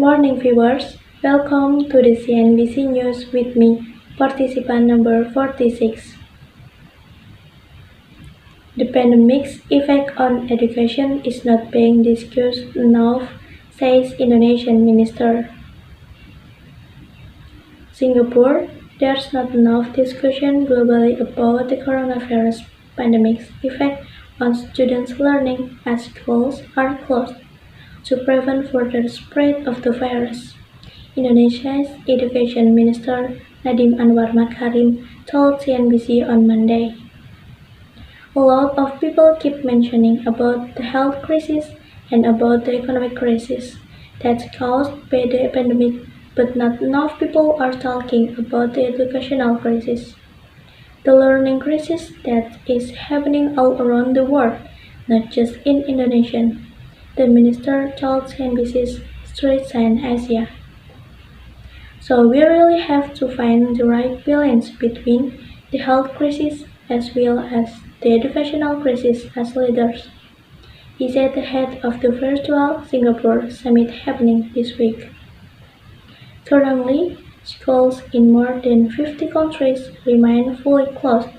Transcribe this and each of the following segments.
morning, viewers. Welcome to the CNBC News with me, participant number 46. The pandemic's effect on education is not being discussed enough, says Indonesian minister. Singapore, there's not enough discussion globally about the coronavirus pandemic's effect on students' learning as schools are closed to prevent further spread of the virus. Indonesia's Education Minister Nadiem Anwar Makarim told CNBC on Monday. A lot of people keep mentioning about the health crisis and about the economic crisis that's caused by the pandemic, but not enough people are talking about the educational crisis. The learning crisis that is happening all around the world, not just in Indonesia, the minister told CNBC's Street Sign Asia. So we really have to find the right balance between the health crisis as well as the educational crisis as leaders, he said ahead of the virtual Singapore summit happening this week. Currently, schools in more than 50 countries remain fully closed,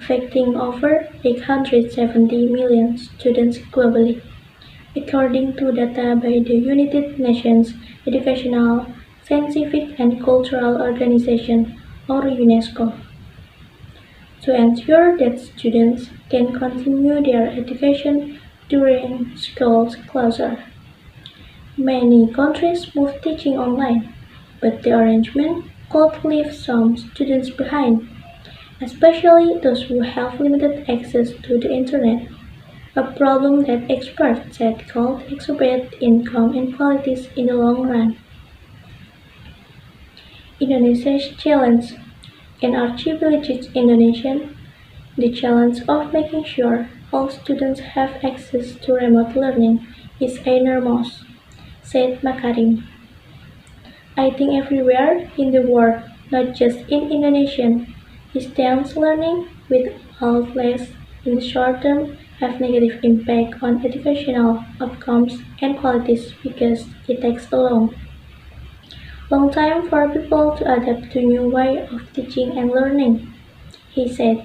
affecting over 870 million students globally, according to data by the United Nations Educational, Scientific and Cultural Organization, or UNESCO. To ensure that students can continue their education during school's closure, many countries moved teaching online, but the arrangement could leave some students behind, especially those who have limited access to the internet, a problem that experts said could exacerbate income inequalities in the long run. Indonesia's challenge. In Archipelagic Indonesia, the challenge of making sure all students have access to remote learning is enormous, said Makarim. I think everywhere in the world, not just in Indonesia, distance learning without less in the short term have negative impact on educational outcomes and qualities because it takes a long time for people to adapt to new way of teaching and learning, he said.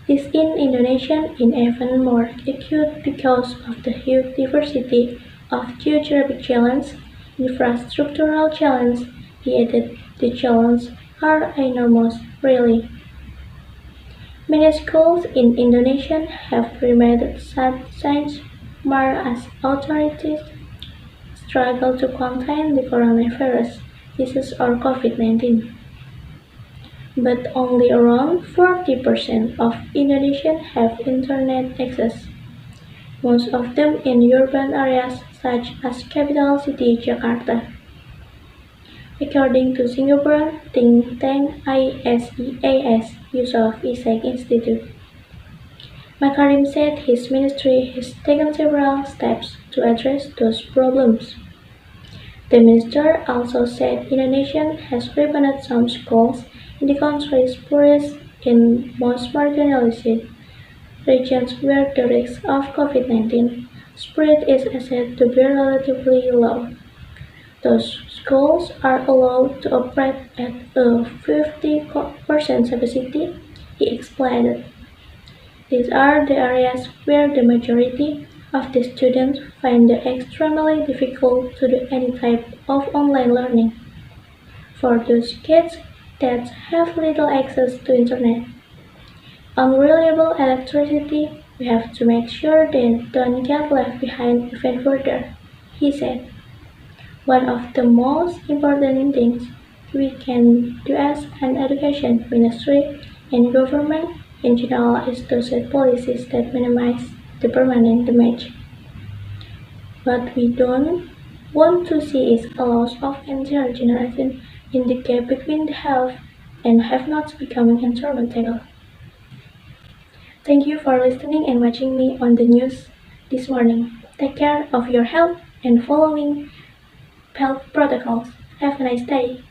This in Indonesia is even more acute because of the huge diversity of geographic challenges, infrastructural challenges, he added. The challenges are enormous, really. Many schools in Indonesia have remained since March as authorities struggle to contain the coronavirus disease or COVID-19. But only around 40% of Indonesians have internet access, most of them in urban areas such as capital city Jakarta. According to Singapore think tank ISEAS Yusof Ishak Institute, Makarim said his ministry has taken several steps to address those problems. The minister also said Indonesia has reopened some schools in the country's poorest and most marginalized regions where the risk of COVID-19 spread is said to be relatively low. Those schools are allowed to operate at a 50% capacity, he explained. These are the areas where the majority of the students find it extremely difficult to do any type of online learning. For those kids that have little access to internet, unreliable electricity, we have to make sure they don't get left behind even further, he said. One of the most important things we can do as an education ministry and government in general is to set policies that minimize the permanent damage. What we don't want to see is a loss of entire generation in the gap between the have and have-nots becoming insurmountable. Thank you for listening and watching me on the news this morning. Take care of your health and following health protocols. Have a nice day.